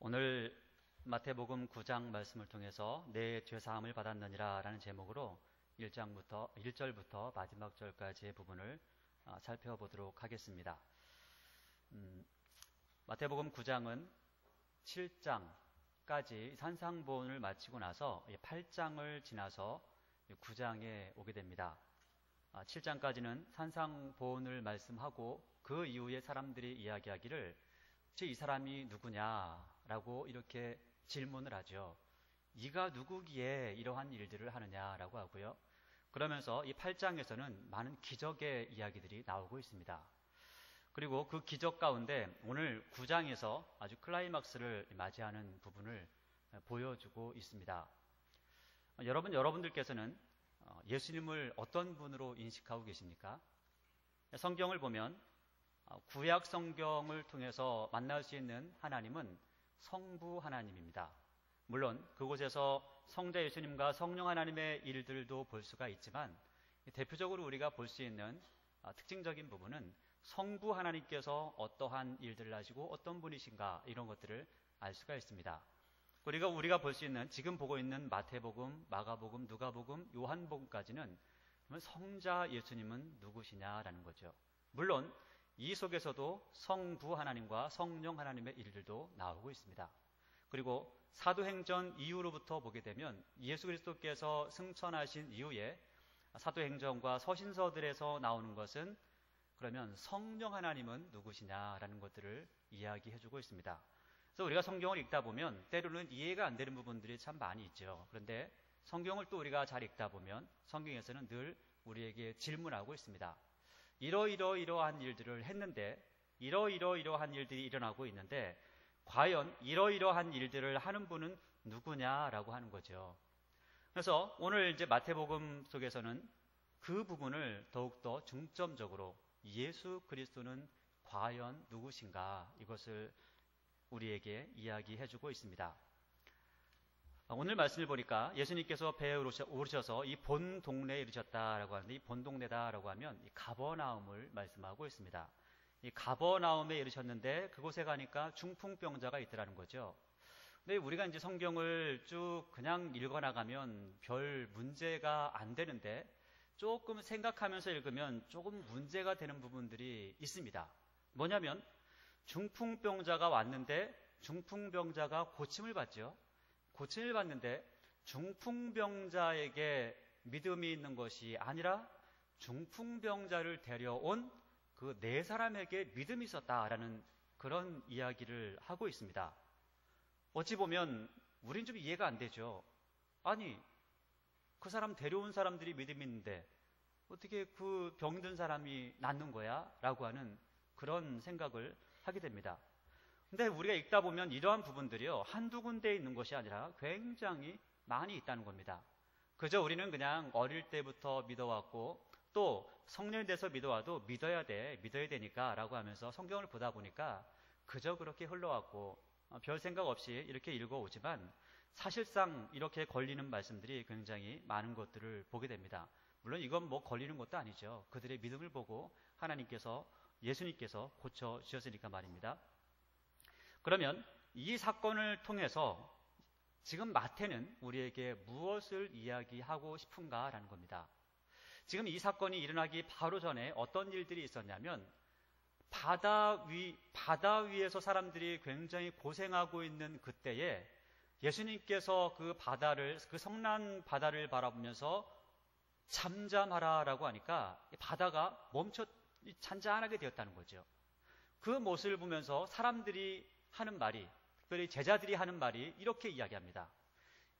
오늘 마태복음 9장 말씀을 통해서 내 죄사함을 받았느니라 라는 제목으로 1절부터 마지막 절까지의 부분을 살펴보도록 하겠습니다. 마태복음 9장은 7장까지 산상보훈을 마치고 나서 8장을 지나서 9장에 오게 됩니다. 7장까지는 산상보훈을 말씀하고 그 이후에 사람들이 이야기하기를 이 사람이 누구냐라고 이렇게 질문을 하죠. 네가 누구기에 이러한 일들을 하느냐라고 하고요. 그러면서 이 8장에서는 많은 기적의 이야기들이 나오고 있습니다. 그리고 그 기적 가운데 오늘 9장에서 아주 클라이막스를 맞이하는 부분을 보여주고 있습니다. 여러분들께서는 예수님을 어떤 분으로 인식하고 계십니까? 성경을 보면 구약 성경을 통해서 만날 수 있는 하나님은 성부 하나님입니다. 물론 그곳에서 성자 예수님과 성령 하나님의 일들도 볼 수가 있지만 대표적으로 우리가 볼 수 있는 특징적인 부분은 성부 하나님께서 어떠한 일들을 하시고 어떤 분이신가 이런 것들을 알 수가 있습니다. 우리가 볼 수 있는 지금 보고 있는 마태복음, 마가복음, 누가복음, 요한복음까지는 그러면 성자 예수님은 누구시냐라는 거죠. 물론 이 속에서도 성부 하나님과 성령 하나님의 일들도 나오고 있습니다. 그리고 사도행전 이후로부터 보게 되면 예수 그리스도께서 승천하신 이후에 사도행전과 서신서들에서 나오는 것은 그러면 성령 하나님은 누구시냐라는 것들을 이야기해주고 있습니다. 그래서 우리가 성경을 읽다 보면 때로는 이해가 안 되는 부분들이 참 많이 있죠. 그런데 성경을 또 우리가 잘 읽다 보면 성경에서는 늘 우리에게 질문하고 있습니다. 이러이러한 일들을 했는데 이러이러한 일들이 일어나고 있는데 과연 이러이러한 일들을 하는 분은 누구냐라고 하는 거죠. 그래서 오늘 이제 마태복음 속에서는 그 부분을 더욱더 중점적으로 예수 그리스도는 과연 누구신가 이것을 우리에게 이야기해주고 있습니다. 오늘 말씀을 보니까 예수님께서 배에 오르셔서 이 본 동네에 이르셨다라고 하는데 이 본 동네다라고 하면 이 가버나움을 말씀하고 있습니다. 이 가버나움에 이르셨는데 그곳에 가니까 중풍병자가 있더라는 거죠. 근데 우리가 이제 성경을 쭉 그냥 읽어나가면 별 문제가 안 되는데 조금 생각하면서 읽으면 조금 문제가 되는 부분들이 있습니다. 뭐냐면 중풍병자가 왔는데 중풍병자가 고침을 받죠. 고침을 받는데 중풍병자에게 믿음이 있는 것이 아니라 중풍병자를 데려온 그 네 사람에게 믿음이 있었다라는 그런 이야기를 하고 있습니다. 어찌 보면 우린 좀 이해가 안 되죠. 아니 그 사람 데려온 사람들이 믿음이 있는데 어떻게 그 병든 사람이 낫는 거야? 라고 하는 그런 생각을 하게 됩니다. 근데 우리가 읽다 보면 이러한 부분들이요 한두 군데에 있는 것이 아니라 굉장히 많이 있다는 겁니다. 그저 우리는 그냥 어릴 때부터 믿어왔고 또 성년이 돼서 믿어와도 믿어야 되니까 라고 하면서 성경을 보다 보니까 그저 그렇게 흘러왔고 별 생각 없이 이렇게 읽어오지만 사실상 이렇게 걸리는 말씀들이 굉장히 많은 것들을 보게 됩니다. 물론 이건 뭐 걸리는 것도 아니죠. 그들의 믿음을 보고 예수님께서 고쳐주셨으니까 말입니다. 그러면 이 사건을 통해서 지금 마태는 우리에게 무엇을 이야기하고 싶은가라는 겁니다. 지금 이 사건이 일어나기 바로 전에 어떤 일들이 있었냐면 바다 위에서 사람들이 굉장히 고생하고 있는 그때에 예수님께서 그 성난 바다를 바라보면서 잠잠하라라고 하니까 바다가 잔잔하게 되었다는 거죠. 그 모습을 보면서 사람들이 하는 말이, 특별히 제자들이 하는 말이 이렇게 이야기합니다.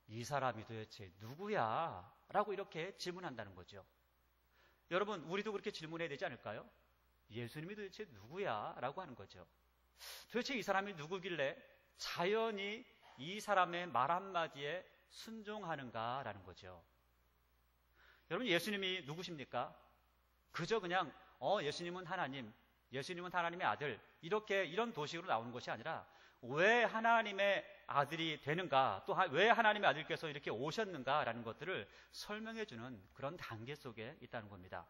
이 사람이 도대체 누구야? 라고 이렇게 질문한다는 거죠. 여러분, 우리도 그렇게 질문해야 되지 않을까요? 예수님이 도대체 누구야? 라고 하는 거죠. 도대체 이 사람이 누구길래 자연히 이 사람의 말 한마디에 순종하는가? 라는 거죠. 여러분, 예수님이 누구십니까? 그저 그냥 예수님은 하나님, 예수님은 하나님의 아들 이런 도식으로 나오는 것이 아니라 왜 하나님의 아들이 되는가 또 왜 하나님의 아들께서 이렇게 오셨는가라는 것들을 설명해 주는 그런 단계 속에 있다는 겁니다.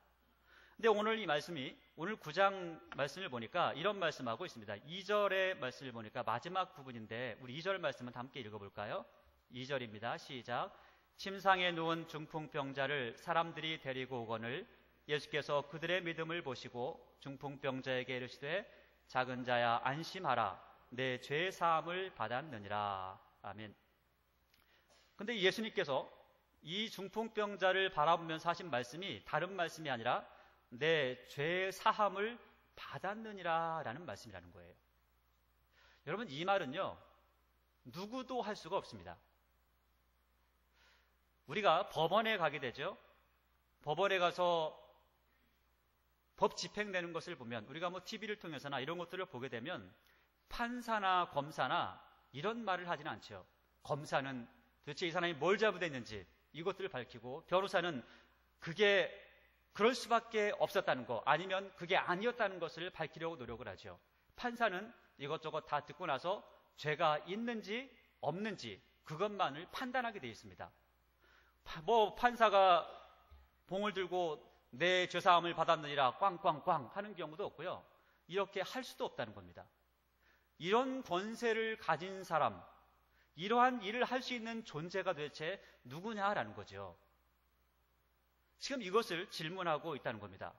근데 오늘 이 말씀이, 오늘 9장 말씀을 보니까 이런 말씀하고 있습니다. 2절의 말씀을 보니까 마지막 부분인데, 우리 2절 말씀은 함께 읽어볼까요? 2절입니다. 시작. 침상에 누운 중풍병자를 사람들이 데리고 오거늘 예수께서 그들의 믿음을 보시고 중풍병자에게 이르시되 작은 자야 안심하라, 내 죄 사함을 받았느니라. 아멘. 근데 예수님께서 이 중풍병자를 바라보면서 하신 말씀이 다른 말씀이 아니라 내 죄 사함을 받았느니라 라는 말씀이라는 거예요. 여러분, 이 말은요, 누구도 할 수가 없습니다. 우리가 법원에 가게 되죠. 법원에 가서 법 집행되는 것을 보면, 우리가 뭐 TV를 통해서나 이런 것들을 보게 되면 판사나 검사나 이런 말을 하지는 않죠. 검사는 도대체 이 사람이 뭘 잘못했는지 이것들을 밝히고, 변호사는 그게 그럴 수밖에 없었다는 거, 아니면 그게 아니었다는 것을 밝히려고 노력을 하죠. 판사는 이것저것 다 듣고 나서 죄가 있는지 없는지 그것만을 판단하게 되어 있습니다. 뭐 판사가 봉을 들고 내 죄사함을 받았느니라 꽝꽝꽝 하는 경우도 없고요. 이렇게 할 수도 없다는 겁니다. 이런 권세를 가진 사람, 이러한 일을 할 수 있는 존재가 도대체 누구냐라는 거죠. 지금 이것을 질문하고 있다는 겁니다.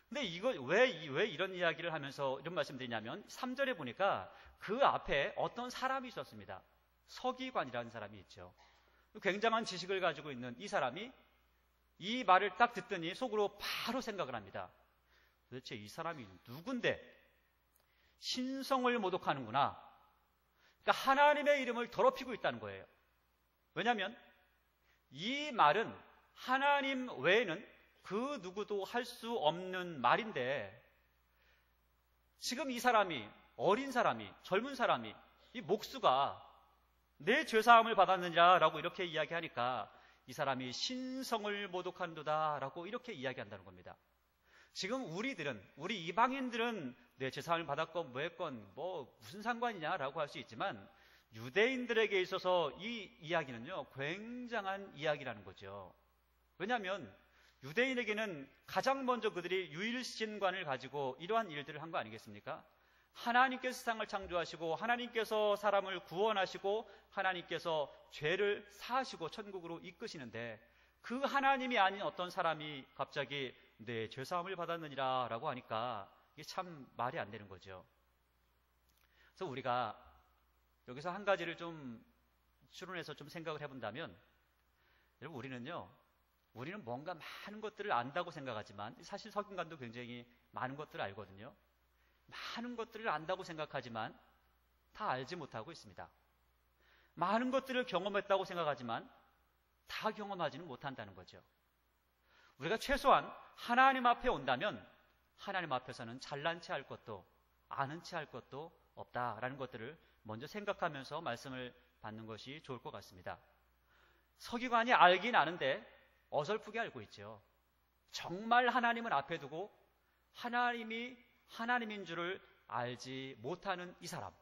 근데 이거 왜 이런 이야기를 하면서 이런 말씀드리냐면, 3절에 보니까 그 앞에 어떤 사람이 있었습니다. 서기관이라는 사람이 있죠. 굉장한 지식을 가지고 있는 이 사람이 이 말을 딱 듣더니 속으로 바로 생각을 합니다. 도대체 이 사람이 누군데 신성을 모독하는구나. 그러니까 하나님의 이름을 더럽히고 있다는 거예요. 왜냐하면 이 말은 하나님 외에는 그 누구도 할 수 없는 말인데, 지금 이 사람이, 어린 사람이, 젊은 사람이, 이 목수가 내 죄사함을 받았느니라 라고 이렇게 이야기하니까 이 사람이 신성을 모독한도다 라고 이렇게 이야기한다는 겁니다. 지금 우리 이방인들은 내 죄사함을 받았건 뭐했건 뭐 무슨 상관이냐라고 할 수 있지만, 유대인들에게 있어서 이 이야기는요, 굉장한 이야기라는 거죠. 왜냐하면 유대인에게는 가장 먼저 그들이 유일신관을 가지고 이러한 일들을 한 거 아니겠습니까? 하나님께서 세상을 창조하시고 하나님께서 사람을 구원하시고 하나님께서 죄를 사하시고 천국으로 이끄시는데, 그 하나님이 아닌 어떤 사람이 갑자기 내 죄사함을 받았느니라 라고 하니까 이게 참 말이 안 되는 거죠. 그래서 우리가 여기서 한 가지를 좀 추론해서 좀 생각을 해본다면, 여러분, 우리는 뭔가 많은 것들을 안다고 생각하지만, 사실 석인관도 굉장히 많은 것들을 알거든요. 많은 것들을 안다고 생각하지만 다 알지 못하고 있습니다. 많은 것들을 경험했다고 생각하지만 다 경험하지는 못한다는 거죠. 우리가 최소한 하나님 앞에 온다면 하나님 앞에서는 잘난 체 할 것도 아는 체 할 것도 없다라는 것들을 먼저 생각하면서 말씀을 받는 것이 좋을 것 같습니다. 서기관이 알긴 아는데 어설프게 알고 있죠. 정말 하나님을 앞에 두고 하나님이 하나님인 줄을 알지 못하는 이 사람,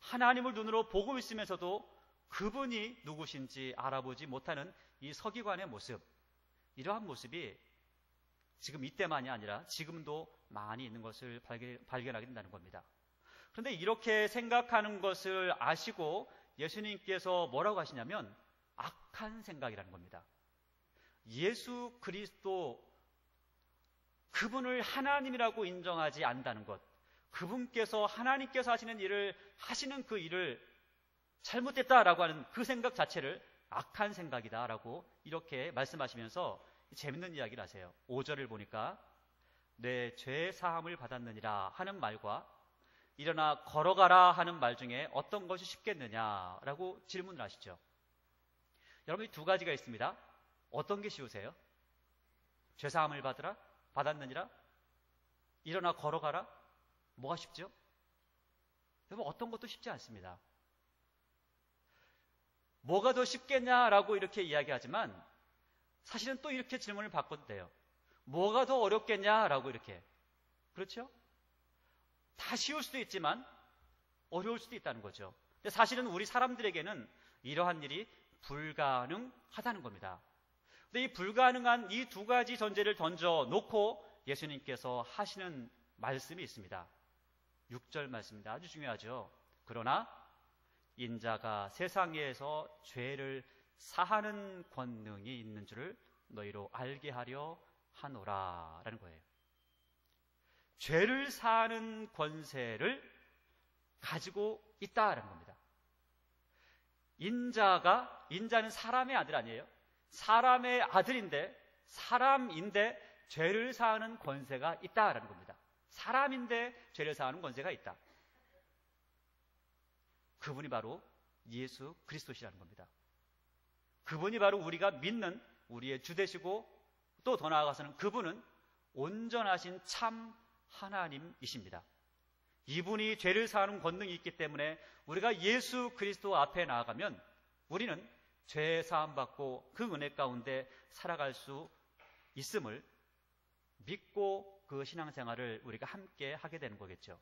하나님을 눈으로 보고 있으면서도 그분이 누구신지 알아보지 못하는 이 서기관의 모습, 이러한 모습이 지금 이때만이 아니라 지금도 많이 있는 것을 발견하게 된다는 겁니다. 그런데 이렇게 생각하는 것을 아시고 예수님께서 뭐라고 하시냐면 악한 생각이라는 겁니다. 예수 그리스도, 그분을 하나님이라고 인정하지 않는다는 것, 그분께서 하나님께서 하시는 일을 하시는 그 일을 잘못됐다라고 하는 그 생각 자체를 악한 생각이다라고 이렇게 말씀하시면서 재밌는 이야기를 하세요. 5절을 보니까 내 죄 사함을 받았느니라 하는 말과 일어나 걸어가라 하는 말 중에 어떤 것이 쉽겠느냐라고 질문을 하시죠. 여러분, 이 두 가지가 있습니다. 어떤 게 쉬우세요? 죄 사함을 받았느니라? 일어나 걸어가라? 뭐가 쉽죠? 여러분, 어떤 것도 쉽지 않습니다. 뭐가 더 쉽겠냐라고 이렇게 이야기하지만 사실은 또 이렇게 질문을 바꿔도 돼요. 뭐가 더 어렵겠냐라고 이렇게. 그렇죠? 다 쉬울 수도 있지만 어려울 수도 있다는 거죠. 근데 사실은 우리 사람들에게는 이러한 일이 불가능하다는 겁니다. 근데 이 불가능한 이 두 가지 전제를 던져 놓고 예수님께서 하시는 말씀이 있습니다. 6절 말씀입니다. 아주 중요하죠. 그러나 인자가 세상에서 죄를 사하는 권능이 있는 줄을 너희로 알게 하려 하노라 라는 거예요. 죄를 사하는 권세를 가지고 있다라는 겁니다. 인자는 사람의 아들 아니에요? 사람의 아들인데, 사람인데 죄를 사하는 권세가 있다라는 겁니다. 사람인데 죄를 사하는 권세가 있다. 그분이 바로 예수 그리스도시라는 겁니다. 그분이 바로 우리가 믿는 우리의 주 되시고, 또 더 나아가서는 그분은 온전하신 참 하나님이십니다. 이분이 죄를 사하는 권능이 있기 때문에 우리가 예수 그리스도 앞에 나아가면 우리는 죄 사함받고 그 은혜 가운데 살아갈 수 있음을 믿고 그 신앙생활을 우리가 함께 하게 되는 거겠죠.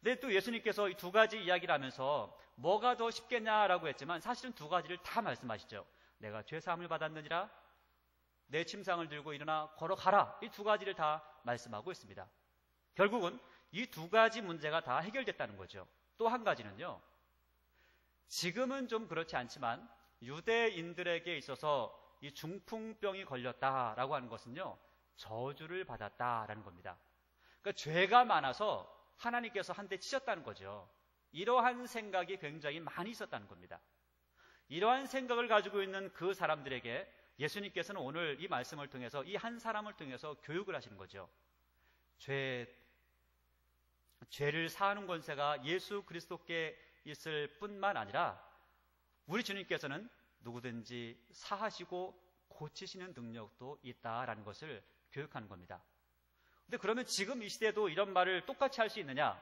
근데 또 예수님께서 이 두 가지 이야기를 하면서 뭐가 더 쉽겠냐라고 했지만 사실은 두 가지를 다 말씀하시죠. 내가 죄 사함을 받았느니라, 내 침상을 들고 일어나 걸어가라. 이 두 가지를 다 말씀하고 있습니다. 결국은 이 두 가지 문제가 다 해결됐다는 거죠. 또 한 가지는요, 지금은 좀 그렇지 않지만 유대인들에게 있어서 이 중풍병이 걸렸다라고 하는 것은요, 저주를 받았다라는 겁니다. 그러니까 죄가 많아서 하나님께서 한 대 치셨다는 거죠. 이러한 생각이 굉장히 많이 있었다는 겁니다. 이러한 생각을 가지고 있는 그 사람들에게 예수님께서는 오늘 이 말씀을 통해서 이 한 사람을 통해서 교육을 하시는 거죠. 죄를 사하는 권세가 예수 그리스도께 있을 뿐만 아니라 우리 주님께서는 누구든지 사하시고 고치시는 능력도 있다라는 것을 교육하는 겁니다. 근데 그러면 지금 이 시대도 이런 말을 똑같이 할 수 있느냐?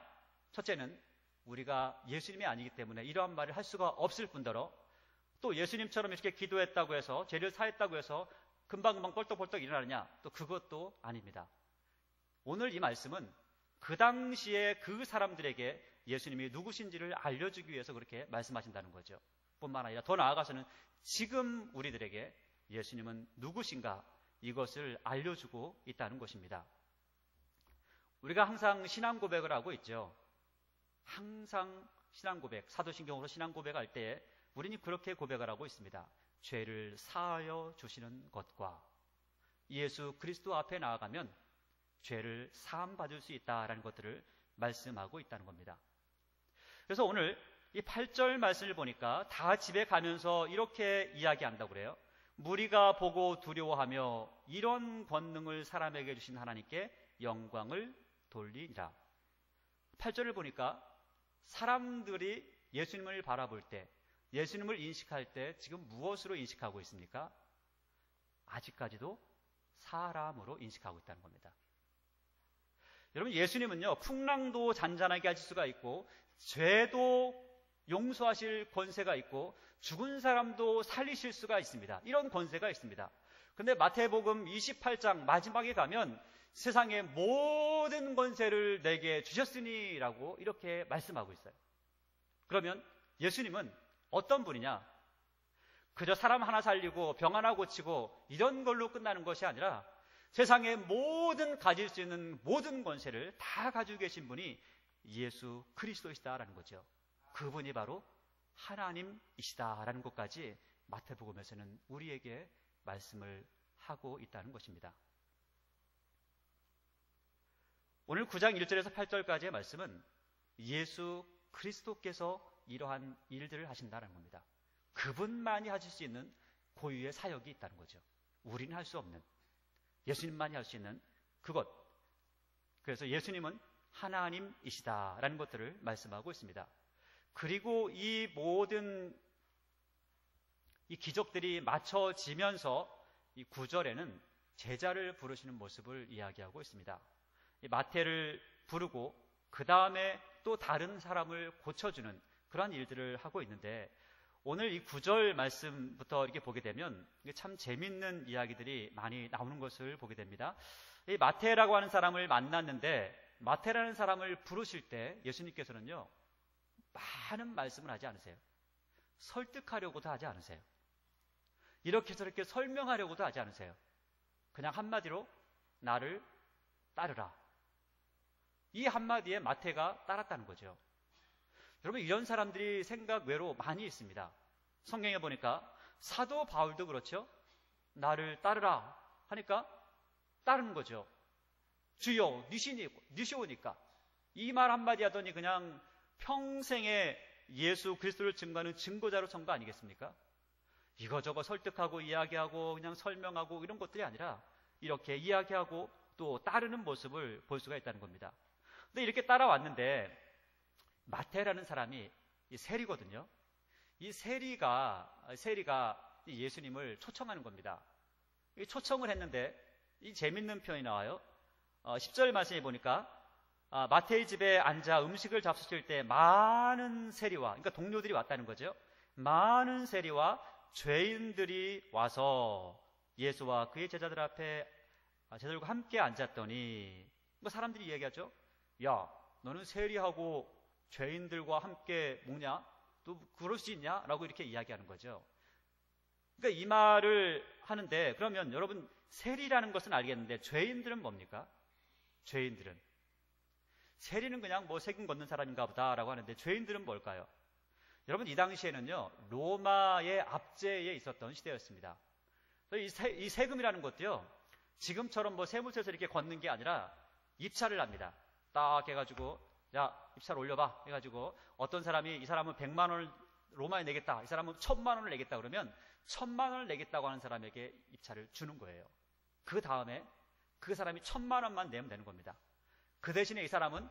첫째는 우리가 예수님이 아니기 때문에 이러한 말을 할 수가 없을 뿐더러, 또 예수님처럼 이렇게 기도했다고 해서, 죄를 사했다고 해서 금방금방 뻘떡뻘떡 일어나느냐? 또 그것도 아닙니다. 오늘 이 말씀은 그 당시에 그 사람들에게 예수님이 누구신지를 알려주기 위해서 그렇게 말씀하신다는 거죠. 뿐만 아니라 더 나아가서는 지금 우리들에게 예수님은 누구신가, 이것을 알려주고 있다는 것입니다. 우리가 항상 신앙 고백을 하고 있죠. 항상 신앙 고백, 사도신경으로 신앙 고백할 때 우리는 그렇게 고백을 하고 있습니다. 죄를 사하여 주시는 것과 예수 그리스도 앞에 나아가면 죄를 사함 받을 수 있다라는 것들을 말씀하고 있다는 겁니다. 그래서 오늘 이 8절 말씀을 보니까 다 집에 가면서 이렇게 이야기한다고 그래요. 무리가 보고 두려워하며 이런 권능을 사람에게 주신 하나님께 영광을 돌리리라. 8절을 보니까 사람들이 예수님을 바라볼 때, 예수님을 인식할 때 지금 무엇으로 인식하고 있습니까? 아직까지도 사람으로 인식하고 있다는 겁니다. 여러분, 예수님은요, 풍랑도 잔잔하게 하실 수가 있고, 죄도 용서하실 권세가 있고, 죽은 사람도 살리실 수가 있습니다. 이런 권세가 있습니다. 근데 마태복음 28장 마지막에 가면 세상의 모든 권세를 내게 주셨으니 라고 이렇게 말씀하고 있어요. 그러면 예수님은 어떤 분이냐? 그저 사람 하나 살리고 병 하나 고치고 이런 걸로 끝나는 것이 아니라 세상의 모든 가질 수 있는 모든 권세를 다 가지고 계신 분이 예수 그리스도이시다라는 거죠. 그분이 바로 하나님이시다라는 것까지 마태복음에서는 우리에게 말씀을 하고 있다는 것입니다. 오늘 9장 1절에서 8절까지의 말씀은 예수 그리스도께서 이러한 일들을 하신다는 겁니다. 그분만이 하실 수 있는 고유의 사역이 있다는 거죠. 우리는 할 수 없는, 예수님만이 할 수 있는 그것. 그래서 예수님은 하나님이시다라는 것들을 말씀하고 있습니다. 그리고 이 모든 이 기적들이 맞춰지면서 이 9절에는 제자를 부르시는 모습을 이야기하고 있습니다. 이 마태를 부르고 그 다음에 또 다른 사람을 고쳐주는 그러한 일들을 하고 있는데, 오늘 이 9절 말씀부터 이렇게 보게 되면 참 재밌는 이야기들이 많이 나오는 것을 보게 됩니다. 이 마태라고 하는 사람을 만났는데, 마태라는 사람을 부르실 때 예수님께서는요, 많은 말씀을 하지 않으세요. 설득하려고도 하지 않으세요. 이렇게 저렇게 설명하려고도 하지 않으세요. 그냥 한마디로 나를 따르라. 이 한마디에 마태가 따랐다는 거죠. 여러분, 이런 사람들이 생각 외로 많이 있습니다. 성경에 보니까 사도 바울도 그렇죠. 나를 따르라 하니까 따르는 거죠. 주여, 니시오니까. 이 말 한마디 하더니 그냥 평생에 예수 그리스도를 증거하는 증거자로 선 거 아니겠습니까? 이거저거 설득하고 이야기하고 그냥 설명하고 이런 것들이 아니라 이렇게 이야기하고 또 따르는 모습을 볼 수가 있다는 겁니다. 근데 이렇게 따라왔는데 마태라는 사람이 이 세리거든요. 이 세리가 예수님을 초청하는 겁니다. 이 초청을 했는데 이 재밌는 표현이 나와요. 10절 말씀에 보니까 마태의 집에 앉아 음식을 잡수실 때 많은 세리와, 그러니까 동료들이 왔다는 거죠. 많은 세리와 죄인들이 와서 예수와 그의 제자들 앞에 제자들과 함께 앉았더니, 그러니까 사람들이 얘기하죠. 야, 너는 세리하고 죄인들과 함께 먹냐? 또 그럴 수 있냐? 라고 이렇게 이야기하는 거죠. 그러니까 이 말을 하는데, 그러면 여러분 세리라는 것은 알겠는데 죄인들은 뭡니까? 죄인들은, 세리는 그냥 뭐 세금 걷는 사람인가 보다라고 하는데 죄인들은 뭘까요? 여러분, 이 당시에는요 로마의 압제에 있었던 시대였습니다. 이 세금이라는 것도요 지금처럼 뭐 세무서에서 이렇게 걷는 게 아니라 입찰을 합니다. 딱 해가지고 야, 입찰 올려봐 해가지고 어떤 사람이 이 사람은 100만 원을 로마에 내겠다, 이 사람은 1000만 원을 내겠다 그러면 1000만 원을 내겠다고 하는 사람에게 입찰을 주는 거예요. 그 다음에 그 사람이 1000만 원만 내면 되는 겁니다. 그 대신에 이 사람은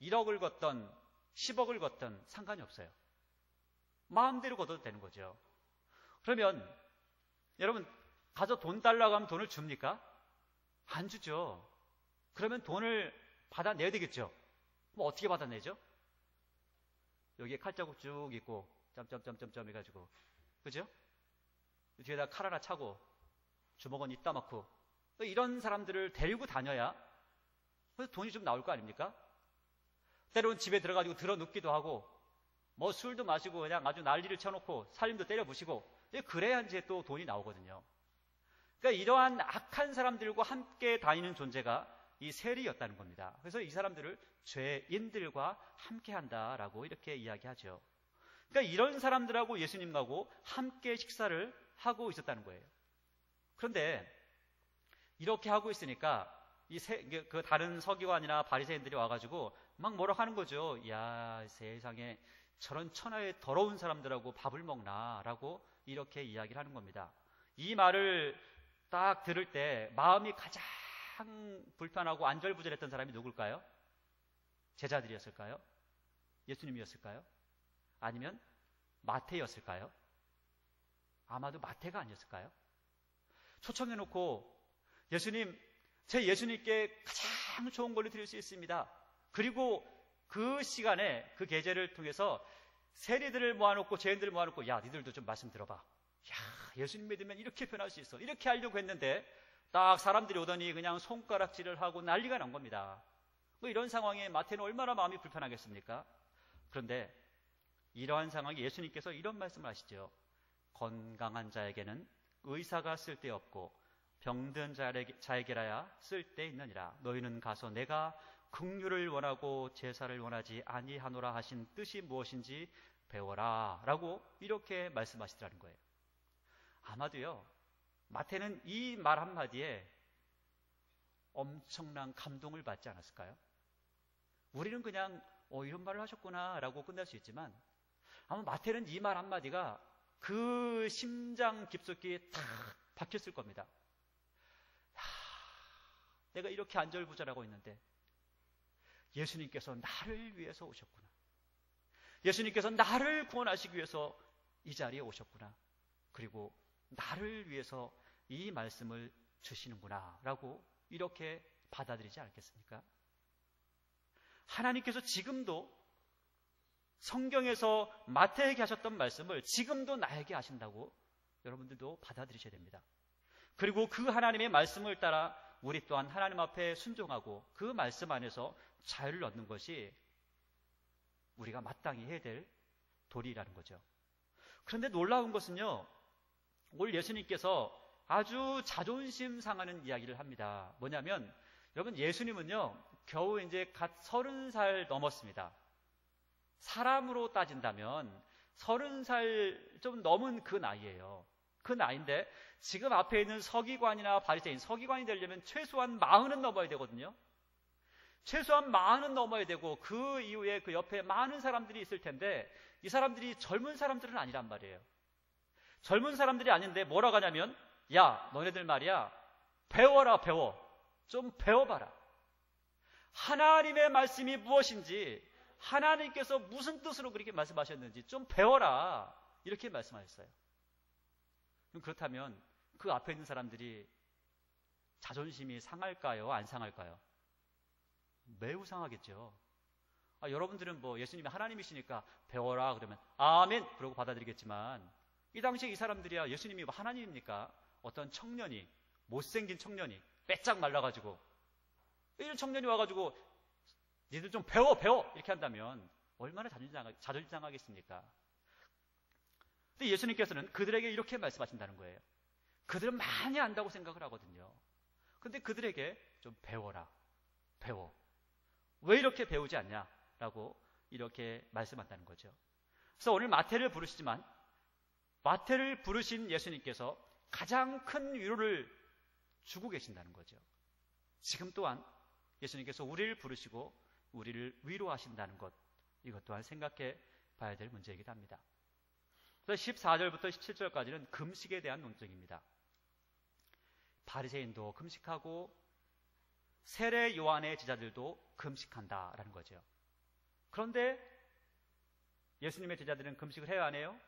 1억을 걷던 10억을 걷던 상관이 없어요. 마음대로 걷어도 되는 거죠. 그러면 여러분, 가서 돈 달라고 하면 돈을 줍니까? 안 주죠. 그러면 돈을 받아내야 되겠죠. 뭐 어떻게 받아내죠? 여기에 칼자국 쭉 있고 점점점점점 해가지고, 그죠? 뒤에다 칼 하나 차고 주먹은 이따 넣고 이런 사람들을 데리고 다녀야 돈이 좀 나올 거 아닙니까? 때로는 집에 들어가지고 들어눕기도 하고 뭐 술도 마시고 그냥 아주 난리를 쳐놓고 살림도 때려부시고, 그래야 이제 또 돈이 나오거든요. 그러니까 이러한 악한 사람들과 함께 다니는 존재가 이 세리였다는 겁니다. 그래서 이 사람들을 죄인들과 함께 한다라고 이렇게 이야기하죠. 그러니까 이런 사람들하고 예수님하고 함께 식사를 하고 있었다는 거예요. 그런데 이렇게 하고 있으니까 그 다른 서기관이나 바리새인들이 와가지고 막 뭐라고 하는 거죠. 야, 세상에 저런 천하의 더러운 사람들하고 밥을 먹나라고 이렇게 이야기를 하는 겁니다. 이 말을 딱 들을 때 마음이 가장 불편하고 안절부절했던 사람이 누굴까요? 제자들이었을까요? 예수님이었을까요? 아니면 마태였을까요? 아마도 마태가 아니었을까요? 초청해놓고 예수님, 제 예수님께 가장 좋은 걸로 드릴 수 있습니다. 그리고 그 시간에 그 계제를 통해서 세리들을 모아놓고 죄인들을 모아놓고 야, 니들도 좀 말씀 들어봐. 야, 예수님 믿으면 이렇게 변할 수 있어. 이렇게 하려고 했는데 딱 사람들이 오더니 그냥 손가락질을 하고 난리가 난 겁니다. 뭐 이런 상황에 마태는 얼마나 마음이 불편하겠습니까? 그런데 이러한 상황에 예수님께서 이런 말씀을 하시죠. 건강한 자에게는 의사가 쓸데없고 병든 자에게라야 쓸데있느니라. 너희는 가서 내가 긍휼을 원하고 제사를 원하지 아니하노라 하신 뜻이 무엇인지 배워라 라고 이렇게 말씀하시더라는 거예요. 아마도요 마태는 이 말 한마디에 엄청난 감동을 받지 않았을까요? 우리는 그냥 이런 말을 하셨구나 라고 끝날 수 있지만 아마 마태는 이 말 한마디가 그 심장 깊숙이 탁 박혔을 겁니다. 내가 이렇게 안절부절하고 있는데 예수님께서 나를 위해서 오셨구나. 예수님께서 나를 구원하시기 위해서 이 자리에 오셨구나. 그리고 나를 위해서 이 말씀을 주시는구나 라고 이렇게 받아들이지 않겠습니까? 하나님께서 지금도 성경에서 마태에게 하셨던 말씀을 지금도 나에게 하신다고 여러분들도 받아들이셔야 됩니다. 그리고 그 하나님의 말씀을 따라 우리 또한 하나님 앞에 순종하고 그 말씀 안에서 자유를 얻는 것이 우리가 마땅히 해야 될 도리라는 거죠. 그런데 놀라운 것은요, 오늘 예수님께서 아주 자존심 상하는 이야기를 합니다. 뭐냐면 여러분, 예수님은요, 겨우 이제 갓 30살 넘었습니다. 사람으로 따진다면 30살 좀 넘은 그 나이예요. 그 나이인데 지금 앞에 있는 서기관이나 바리새인, 서기관이 되려면 최소한 40은 넘어야 되거든요. 최소한 40은 넘어야 되고 그 이후에 그 옆에 많은 사람들이 있을 텐데 이 사람들이 젊은 사람들은 아니란 말이에요. 젊은 사람들이 아닌데 뭐라고 하냐면, 야, 너네들 말이야, 배워라, 배워. 좀 배워봐라. 하나님의 말씀이 무엇인지, 하나님께서 무슨 뜻으로 그렇게 말씀하셨는지 좀 배워라. 이렇게 말씀하셨어요. 그렇다면 그 앞에 있는 사람들이 자존심이 상할까요? 안 상할까요? 매우 상하겠죠. 여러분들은 뭐 예수님이 하나님이시니까 배워라 그러면 아멘 그러고 받아들이겠지만, 이 당시에 이 사람들이야 예수님이 하나님입니까? 어떤 청년이, 못생긴 청년이 빼짝 말라가지고, 이런 청년이 와가지고 니들 좀 배워 이렇게 한다면 얼마나 자존심 상하겠습니까? 근데 예수님께서는 그들에게 이렇게 말씀하신다는 거예요. 그들은 많이 안다고 생각을 하거든요. 근데 그들에게 좀 배워라. 배워. 왜 이렇게 배우지 않냐라고 이렇게 말씀한다는 거죠. 그래서 오늘 마태를 부르시지만, 마태를 부르신 예수님께서 가장 큰 위로를 주고 계신다는 거죠. 지금 또한 예수님께서 우리를 부르시고 우리를 위로하신다는 것, 이것 또한 생각해 봐야 될 문제이기도 합니다. 그래서 14절부터 17절까지는 금식에 대한 논증입니다. 바리새인도 금식하고 세례 요한의 제자들도 금식한다라는 거죠. 그런데 예수님의 제자들은 금식을 해요, 안 해요?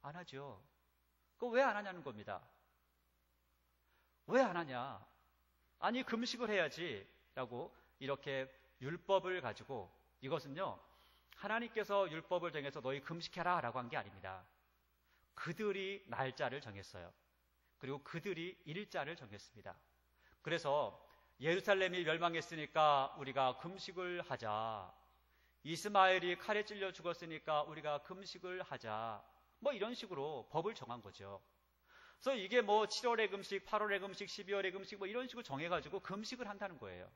안 하죠. 그거 왜 안 하냐는 겁니다. 왜 안 하냐? 아니, 금식을 해야지 라고 이렇게 율법을 가지고, 이것은요, 하나님께서 율법을 정해서 너희 금식해라 라고 한 게 아닙니다. 그들이 날짜를 정했어요. 그리고 그들이 일자를 정했습니다. 그래서 예루살렘이 멸망했으니까 우리가 금식을 하자. 이스마엘이 칼에 찔려 죽었으니까 우리가 금식을 하자. 뭐 이런 식으로 법을 정한 거죠. 그래서 이게 뭐 7월의 금식, 8월의 금식, 12월의 금식 뭐 이런 식으로 정해가지고 금식을 한다는 거예요.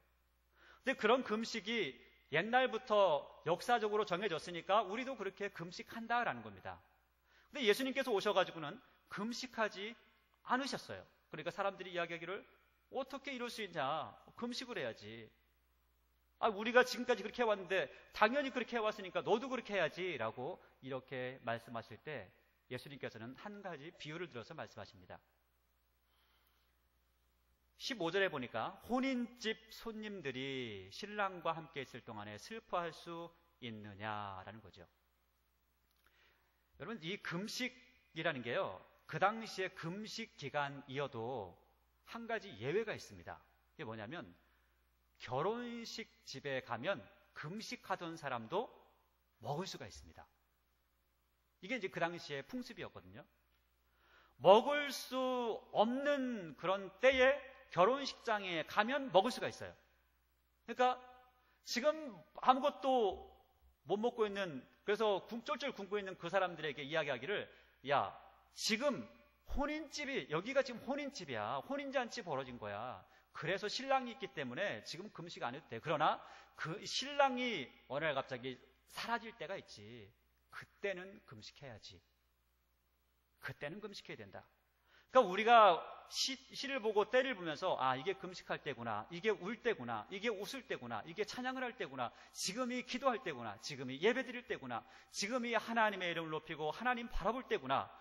근데 그런 금식이 옛날부터 역사적으로 정해졌으니까 우리도 그렇게 금식한다라는 겁니다. 근데 예수님께서 오셔가지고는 금식하지 않으셨어요. 그러니까 사람들이 이야기하기를 어떻게 이럴 수 있냐? 금식을 해야지. 우리가 지금까지 그렇게 해왔는데 당연히 그렇게 해왔으니까 너도 그렇게 해야지 라고 이렇게 말씀하실 때 예수님께서는 한 가지 비유를 들어서 말씀하십니다. 15절에 보니까 혼인집 손님들이 신랑과 함께 있을 동안에 슬퍼할 수 있느냐라는 거죠. 여러분, 이 금식이라는 게요, 그 당시에 금식 기간이어도 한 가지 예외가 있습니다. 이게 뭐냐면, 결혼식 집에 가면 금식하던 사람도 먹을 수가 있습니다. 이게 이제 그 당시에 풍습이었거든요. 먹을 수 없는 그런 때에 결혼식장에 가면 먹을 수가 있어요. 그러니까 지금 아무것도 못 먹고 있는, 그래서 쫄쫄 굶고 있는 그 사람들에게 이야기하기를, 야, 지금 혼인집이, 여기가 지금 혼인집이야. 혼인잔치 벌어진 거야. 그래서 신랑이 있기 때문에 지금 금식 안 해도 돼. 그러나 그 신랑이 어느 날 갑자기 사라질 때가 있지. 그때는 금식해야지. 그때는 금식해야 된다. 그러니까 우리가 시를 보고 때를 보면서, 이게 금식할 때구나, 이게 울 때구나, 이게 웃을 때구나, 이게 찬양을 할 때구나, 지금이 기도할 때구나, 지금이 예배드릴 때구나, 지금이 하나님의 이름을 높이고 하나님 바라볼 때구나,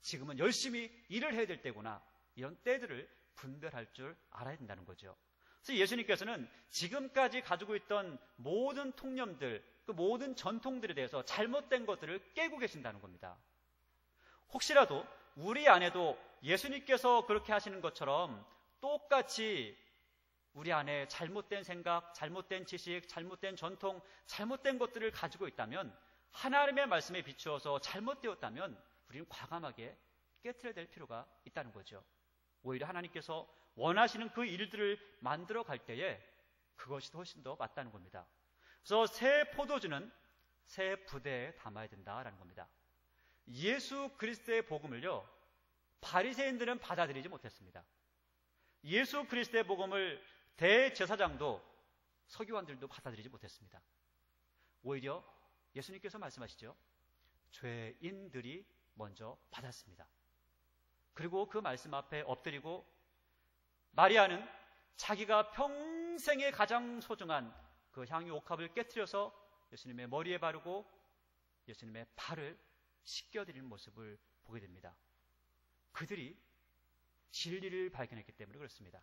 지금은 열심히 일을 해야 될 때구나, 이런 때들을 분별할 줄 알아야 된다는 거죠. 그래서 예수님께서는 지금까지 가지고 있던 모든 통념들, 그 모든 전통들에 대해서 잘못된 것들을 깨고 계신다는 겁니다. 혹시라도 우리 안에도 예수님께서 그렇게 하시는 것처럼 똑같이 우리 안에 잘못된 생각, 잘못된 지식, 잘못된 전통, 잘못된 것들을 가지고 있다면, 하나님의 말씀에 비추어서 잘못되었다면 우리는 과감하게 깨트려야 될 필요가 있다는 거죠. 오히려 하나님께서 원하시는 그 일들을 만들어 갈 때에 그것이 훨씬 더 맞다는 겁니다. 그래서 새 포도주는 새 부대에 담아야 된다라는 겁니다. 예수 그리스도의 복음을요, 바리새인들은 받아들이지 못했습니다. 예수 그리스도의 복음을 대제사장도 서기관들도 받아들이지 못했습니다. 오히려 예수님께서 말씀하시죠. 죄인들이 먼저 받았습니다. 그리고 그 말씀 앞에 엎드리고 마리아는 자기가 평생에 가장 소중한 그 향유 옥합을 깨트려서 예수님의 머리에 바르고 예수님의 발을 씻겨드리는 모습을 보게 됩니다. 그들이 진리를 발견했기 때문에 그렇습니다.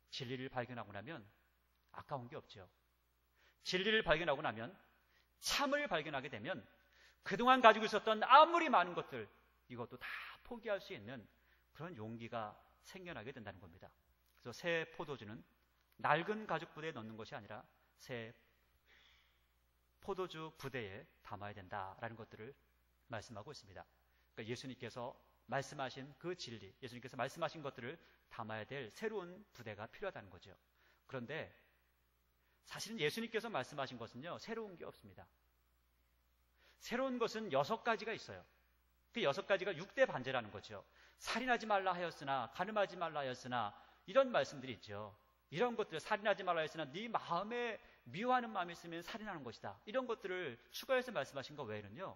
진리를 발견하고 나면 아까운 게 없죠. 진리를 발견하고 나면, 참을 발견하게 되면 그동안 가지고 있었던 아무리 많은 것들, 이것도 다 포기할 수 있는 그런 용기가 생겨나게 된다는 겁니다. 그래서 새 포도주는 낡은 가죽 부대에 넣는 것이 아니라 새 포도주 부대에 담아야 된다라는 것들을 말씀하고 있습니다. 그러니까 예수님께서 말씀하신 그 진리, 예수님께서 말씀하신 것들을 담아야 될 새로운 부대가 필요하다는 거죠. 그런데 사실은 예수님께서 말씀하신 것은요, 새로운 게 없습니다. 새로운 것은 6가지가 있어요. 그 6가지가 6대 반제라는 거죠. 살인하지 말라 하였으나, 간음하지 말라 하였으나, 이런 말씀들이 있죠. 이런 것들, 살인하지 말라 하였으나 네 마음에 미워하는 마음이 있으면 살인하는 것이다. 이런 것들을 추가해서 말씀하신 것 외에는요,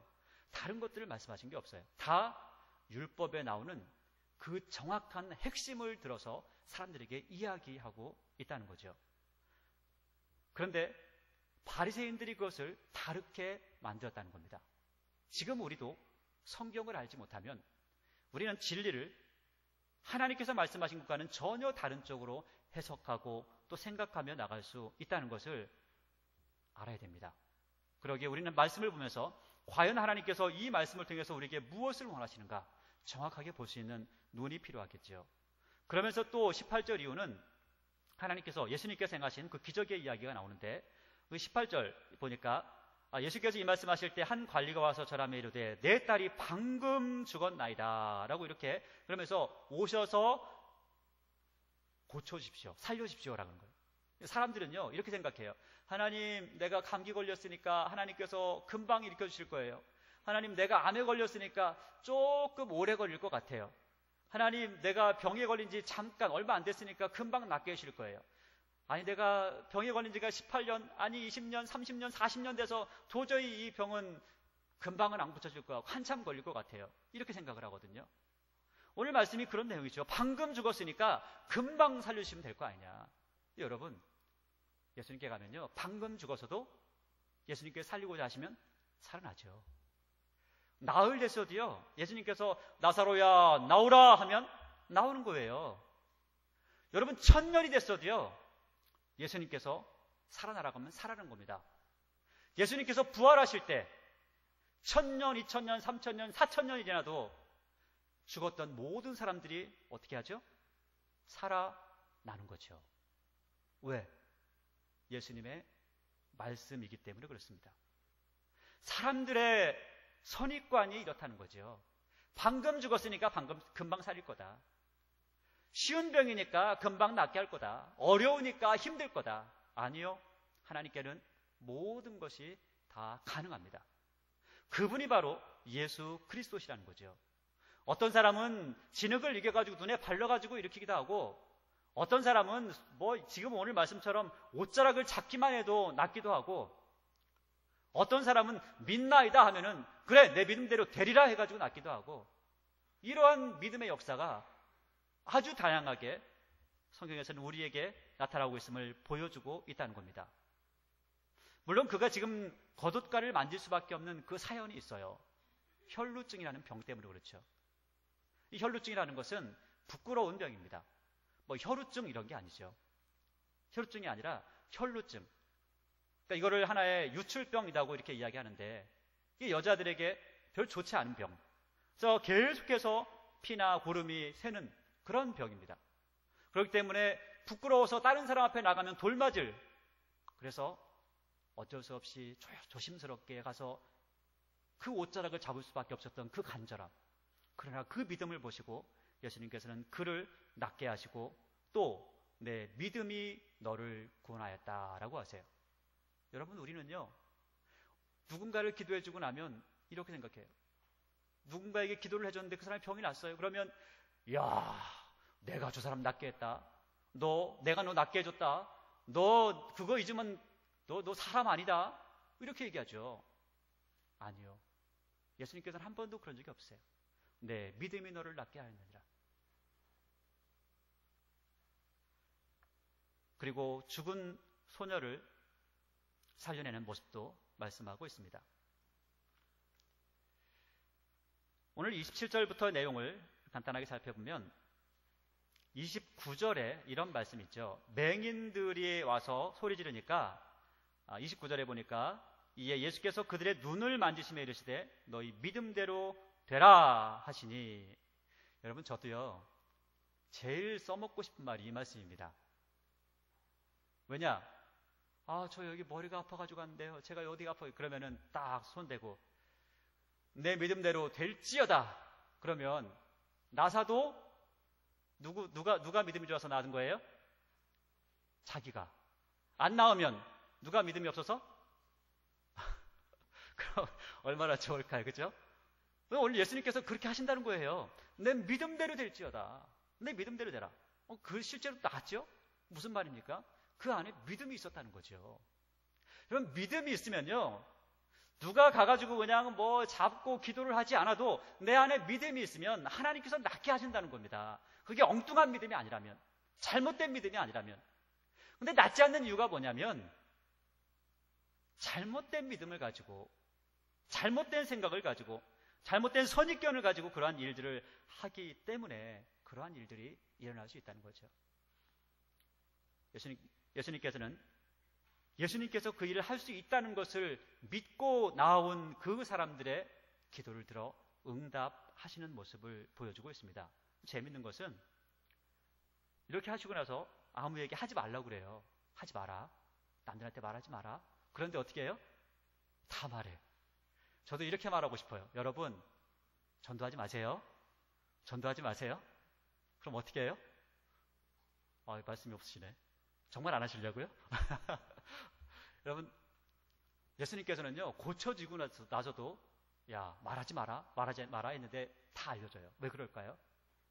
다른 것들을 말씀하신 게 없어요. 다 율법에 나오는 그 정확한 핵심을 들어서 사람들에게 이야기하고 있다는 거죠. 그런데 바리새인들이 그것을 다르게 만들었다는 겁니다. 지금 우리도 성경을 알지 못하면 우리는 진리를 하나님께서 말씀하신 것과는 전혀 다른 쪽으로 해석하고 또 생각하며 나갈 수 있다는 것을 알아야 됩니다. 그러기에 우리는 말씀을 보면서 과연 하나님께서 이 말씀을 통해서 우리에게 무엇을 원하시는가 정확하게 볼 수 있는 눈이 필요하겠죠. 그러면서 또 18절 이후는 하나님께서, 예수님께서 행하신 그 기적의 이야기가 나오는데, 그 18절 보니까 예수께서 이 말씀하실 때 한 관리가 와서 저라며 이르되 내 딸이 방금 죽었나이다 라고 이렇게, 그러면서 오셔서 고쳐주십시오, 살려주십시오라는 거예요. 사람들은요 이렇게 생각해요. 하나님, 내가 감기 걸렸으니까 하나님께서 금방 일으켜 주실 거예요. 하나님, 내가 암에 걸렸으니까 조금 오래 걸릴 것 같아요. 하나님, 내가 병에 걸린 지 잠깐 얼마 안 됐으니까 금방 낫게 해주실 거예요. 아니, 내가 병에 걸린 지가 18년, 아니 20년, 30년, 40년 돼서 도저히 이 병은 금방은 안 고쳐질 것 같고 한참 걸릴 것 같아요. 이렇게 생각을 하거든요. 오늘 말씀이 그런 내용이죠. 방금 죽었으니까 금방 살려주시면 될 거 아니냐. 여러분, 예수님께 가면요, 방금 죽어서도 예수님께 살리고자 하시면 살아나죠. 나흘 됐어도요, 예수님께서 나사로야 나오라 하면 나오는 거예요. 여러분, 1000년이 됐어도요, 예수님께서 살아나라고 하면 살아나는 겁니다. 예수님께서 부활하실 때 1000년, 2000년, 3000년, 4000년이 지나도 죽었던 모든 사람들이 어떻게 하죠? 살아나는 거죠. 왜? 예수님의 말씀이기 때문에 그렇습니다. 사람들의 선입관이 이렇다는 거죠. 방금 죽었으니까 금방 살릴 거다. 쉬운 병이니까 금방 낫게 할 거다. 어려우니까 힘들 거다. 아니요. 하나님께는 모든 것이 다 가능합니다. 그분이 바로 예수 그리스도시라는 거죠. 어떤 사람은 진흙을 이겨가지고 눈에 발라가지고 일으키기도 하고, 어떤 사람은 지금 오늘 말씀처럼 옷자락을 잡기만 해도 낫기도 하고, 어떤 사람은 믿나이다 하면은 그래 내 믿음대로 되리라 해가지고 낫기도 하고, 이러한 믿음의 역사가 아주 다양하게 성경에서는 우리에게 나타나고 있음을 보여주고 있다는 겁니다. 물론 그가 지금 겉옷가를 만질 수밖에 없는 그 사연이 있어요. 혈루증이라는 병 때문에 그렇죠. 이 혈루증이라는 것은 부끄러운 병입니다. 혈우증 이런 게 아니죠. 혈우증이 아니라 혈루증. 그러니까 이거를 하나의 유출병이라고 이렇게 이야기하는데, 이게 여자들에게 별 좋지 않은 병. 그래서 계속해서 피나 고름이 새는 그런 병입니다. 그렇기 때문에 부끄러워서 다른 사람 앞에 나가면 돌맞을, 그래서 어쩔 수 없이 조심스럽게 가서 그 옷자락을 잡을 수밖에 없었던 그 간절함. 그러나 그 믿음을 보시고 예수님께서는 그를 낫게 하시고 또 내 믿음이 너를 구원하였다라고 하세요. 여러분, 우리는요, 누군가를 기도해주고 나면 이렇게 생각해요. 누군가에게 기도를 해줬는데 그 사람이 병이 났어요. 그러면 야, 내가 저 사람 낫게 했다. 내가 너 낫게 해줬다. 너 그거 잊으면 너 사람 아니다. 이렇게 얘기하죠. 아니요. 예수님께서는 한 번도 그런 적이 없어요. 네, 믿음이 너를 낫게 하였느니라. 그리고 죽은 소녀를 살려내는 모습도 말씀하고 있습니다. 오늘 27절부터 내용을 간단하게 살펴보면 29절에 이런 말씀이 있죠. 맹인들이 와서 소리 지르니까 29절에 보니까 이에 예수께서 그들의 눈을 만지시며 이르시되 너희 믿음대로 되라 하시니, 여러분 저도요 제일 써먹고 싶은 말이 이 말씀입니다. 왜냐? 저 여기 머리가 아파가지고 갔는데요. 제가 어디가 아파요? 그러면은 딱 손대고 내 믿음대로 될지어다. 그러면 나사도 누가 믿음이 좋아서 나은 거예요? 자기가. 안 나오면 누가 믿음이 없어서? 그럼 얼마나 좋을까요? 그죠? 오늘 예수님께서 그렇게 하신다는 거예요. 내 믿음대로 될지어다. 내 믿음대로 되라. 그 실제로 나았죠? 무슨 말입니까? 그 안에 믿음이 있었다는 거죠. 그럼 믿음이 있으면요, 누가 가가지고 그냥 잡고 기도를 하지 않아도 내 안에 믿음이 있으면 하나님께서 낫게 하신다는 겁니다. 그게 엉뚱한 믿음이 아니라면, 잘못된 믿음이 아니라면. 근데 낫지 않는 이유가 뭐냐면 잘못된 믿음을 가지고, 잘못된 생각을 가지고, 잘못된 선입견을 가지고 그러한 일들을 하기 때문에 그러한 일들이 일어날 수 있다는 거죠. 예수님께서 그 일을 할 수 있다는 것을 믿고 나온 그 사람들의 기도를 들어 응답하시는 모습을 보여주고 있습니다. 재밌는 것은 이렇게 하시고 나서 아무에게 하지 말라고 그래요. 하지 마라. 남들한테 말하지 마라. 그런데 어떻게 해요? 다 말해요. 저도 이렇게 말하고 싶어요. 여러분, 전도하지 마세요. 전도하지 마세요. 그럼 어떻게 해요? 말씀이 없으시네. 정말 안 하시려고요? 여러분, 예수님께서는요, 고쳐지고 나서도 말하지 마라 했는데 다 알려줘요. 왜 그럴까요?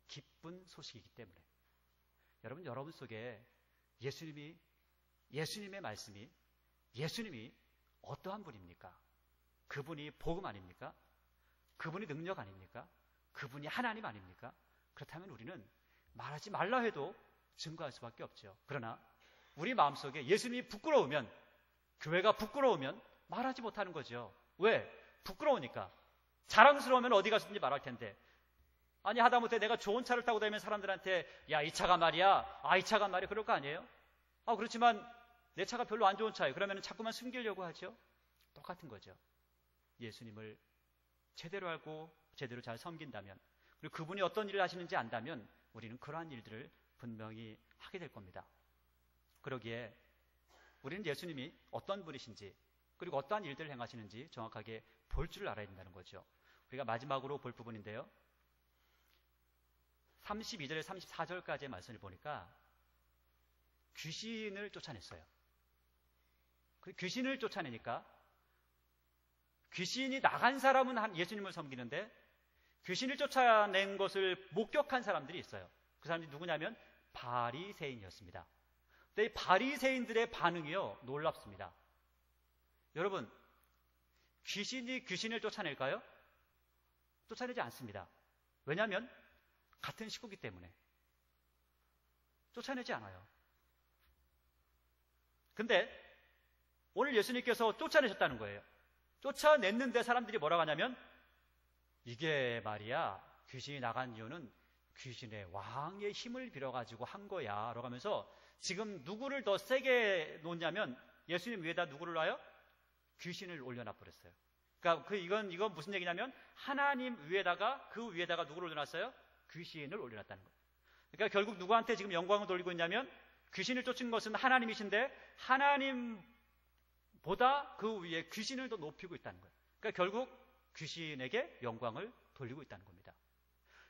기쁜 소식이기 때문에. 여러분 속에 예수님의 말씀이, 예수님이 어떠한 분입니까? 그분이 복음 아닙니까? 그분이 능력 아닙니까? 그분이 하나님 아닙니까? 그렇다면 우리는 말하지 말라 해도 증거할 수밖에 없죠. 그러나 우리 마음속에 예수님이 부끄러우면, 교회가 부끄러우면 말하지 못하는 거죠. 왜? 부끄러우니까. 자랑스러우면 어디 가서든지 말할 텐데, 아니 하다못해 내가 좋은 차를 타고 다니면 사람들한테 이 차가 말이야, 이 차가 말이야, 그럴 거 아니에요? 그렇지만 내 차가 별로 안 좋은 차예요. 그러면 자꾸만 숨기려고 하죠. 똑같은 거죠. 예수님을 제대로 알고 제대로 잘 섬긴다면, 그리고 그분이 어떤 일을 하시는지 안다면 우리는 그러한 일들을 분명히 하게 될 겁니다. 그러기에 우리는 예수님이 어떤 분이신지, 그리고 어떠한 일들을 행하시는지 정확하게 볼 줄 알아야 된다는 거죠. 우리가 마지막으로 볼 부분인데요, 32절에 34절까지의 말씀을 보니까 귀신을 쫓아냈어요. 그 귀신을 쫓아내니까 귀신이 나간 사람은 예수님을 섬기는데 귀신을 쫓아낸 것을 목격한 사람들이 있어요. 그 사람들이 누구냐면 바리새인이었습니다. 근데 이 바리새인들의 반응이요, 놀랍습니다. 여러분, 귀신이 귀신을 쫓아낼까요? 쫓아내지 않습니다. 왜냐하면 같은 식구이기 때문에 쫓아내지 않아요. 근데 오늘 예수님께서 쫓아내셨다는 거예요. 쫓아냈는데 사람들이 뭐라고 하냐면, 이게 말이야, 귀신이 나간 이유는 귀신의 왕의 힘을 빌어가지고 한 거야 라고 하면서 지금 누구를 더 세게 놓냐면 예수님 위에다 누구를 놔요? 귀신을 올려놔 버렸어요. 그러니까 이건 무슨 얘기냐면 하나님 위에다가, 그 위에다가 누구를 올려놨어요? 귀신을 올려놨다는 거예요. 그러니까 결국 누구한테 지금 영광을 돌리고 있냐면, 귀신을 쫓은 것은 하나님이신데 하나님보다 그 위에 귀신을 더 높이고 있다는 거예요. 그러니까 결국 귀신에게 영광을 돌리고 있다는 겁니다.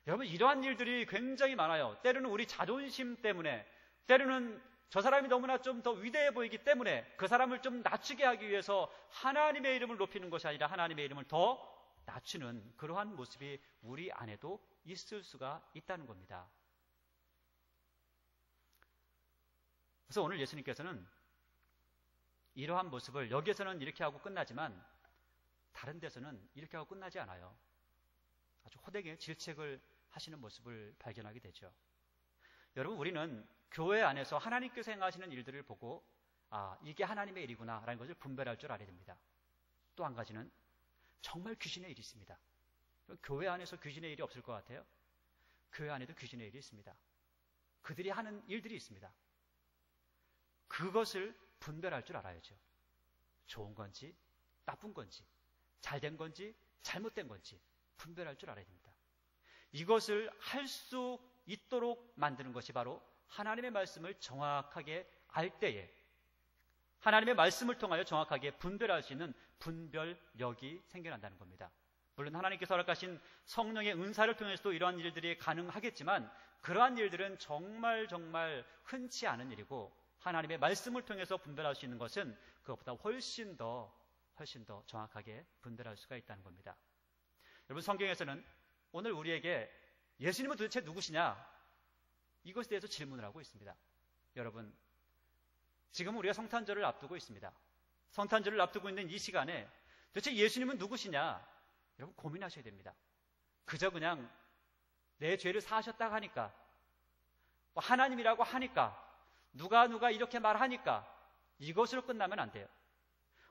여러분, 이러한 일들이 굉장히 많아요. 때로는 우리 자존심 때문에, 때로는 저 사람이 너무나 좀 더 위대해 보이기 때문에 그 사람을 좀 낮추게 하기 위해서 하나님의 이름을 높이는 것이 아니라 하나님의 이름을 더 낮추는 그러한 모습이 우리 안에도 있을 수가 있다는 겁니다. 그래서 오늘 예수님께서는 이러한 모습을 여기에서는 이렇게 하고 끝나지만 다른 데서는 이렇게 하고 끝나지 않아요. 아주 호되게 질책을 하시는 모습을 발견하게 되죠. 여러분, 우리는 교회 안에서 하나님께서 행하시는 일들을 보고 이게 하나님의 일이구나 라는 것을 분별할 줄 알아야 됩니다. 또 한 가지는 정말 귀신의 일이 있습니다. 교회 안에서 귀신의 일이 없을 것 같아요? 교회 안에도 귀신의 일이 있습니다. 그들이 하는 일들이 있습니다. 그것을 분별할 줄 알아야죠. 좋은 건지 나쁜 건지 잘된 건지 잘못된 건지 분별할 줄 알아야 됩니다. 이것을 할 수 있도록 만드는 것이 바로 하나님의 말씀을 정확하게 알 때에 하나님의 말씀을 통하여 정확하게 분별할 수 있는 분별력이 생겨난다는 겁니다. 물론 하나님께서 허락하신 성령의 은사를 통해서도 이러한 일들이 가능하겠지만 그러한 일들은 정말 흔치 않은 일이고 하나님의 말씀을 통해서 분별할 수 있는 것은 그것보다 훨씬 더 정확하게 분별할 수가 있다는 겁니다. 여러분, 성경에서는 오늘 우리에게 예수님은 도대체 누구시냐? 이것에 대해서 질문을 하고 있습니다. 여러분, 지금 우리가 성탄절을 앞두고 있습니다. 성탄절을 앞두고 있는 이 시간에 도대체 예수님은 누구시냐? 여러분, 고민하셔야 됩니다. 그저 그냥 내 죄를 사하셨다고 하니까, 하나님이라고 하니까, 누가 이렇게 말하니까 이것으로 끝나면 안 돼요.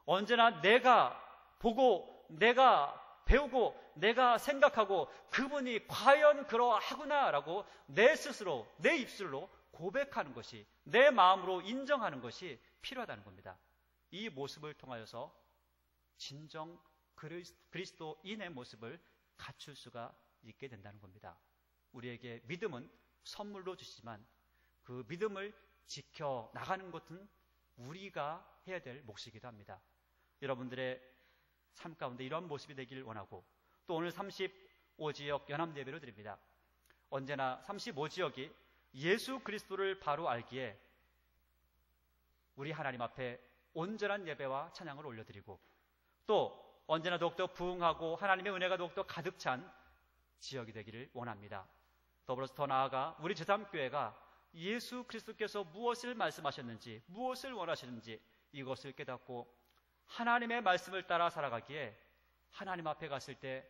언제나 내가 보고, 내가 배우고, 내가 생각하고 그분이 과연 그러하구나라고 내 스스로, 내 입술로 고백하는 것이, 내 마음으로 인정하는 것이 필요하다는 겁니다. 이 모습을 통하여서 진정 그리스도인의 모습을 갖출 수가 있게 된다는 겁니다. 우리에게 믿음은 선물로 주시지만 그 믿음을 지켜나가는 것은 우리가 해야 될 몫이기도 합니다. 여러분들의 삶 가운데 이러한 모습이 되길 원하고, 또 오늘 35지역 연합예배로 드립니다. 언제나 35지역이 예수 그리스도를 바로 알기에 우리 하나님 앞에 온전한 예배와 찬양을 올려드리고, 또 언제나 더욱더 부흥하고 하나님의 은혜가 더욱더 가득 찬 지역이 되기를 원합니다. 더불어서 더 나아가 우리 제3교회가 예수 그리스도께서 무엇을 말씀하셨는지, 무엇을 원하시는지 이것을 깨닫고 하나님의 말씀을 따라 살아가기에 하나님 앞에 갔을 때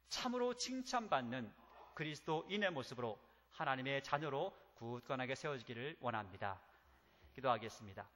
참으로 칭찬받는 그리스도인의 모습으로 하나님의 자녀로 굳건하게 세워지기를 원합니다. 기도하겠습니다.